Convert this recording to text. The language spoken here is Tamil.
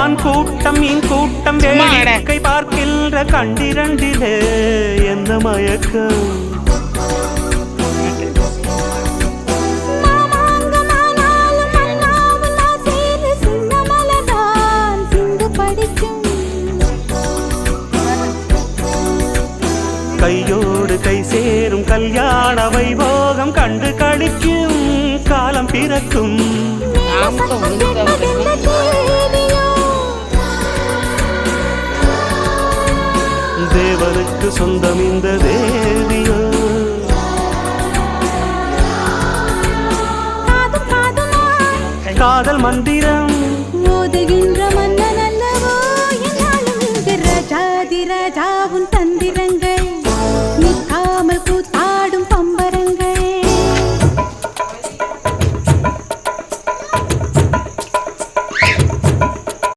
மான் கூட்டம் மீன் கூட்டம் வேடிக்கை பார்க்கின்ற கண்டிரண்டிலே என்ன மயக்கம் கையோடு கை சேரும் கல்யாண வைபோகம் கண்டு கழிக்கும் காலம் பிறக்கும் தேவனுக்கு சொந்தம் இந்த தேவியோ காதல் மந்திரம்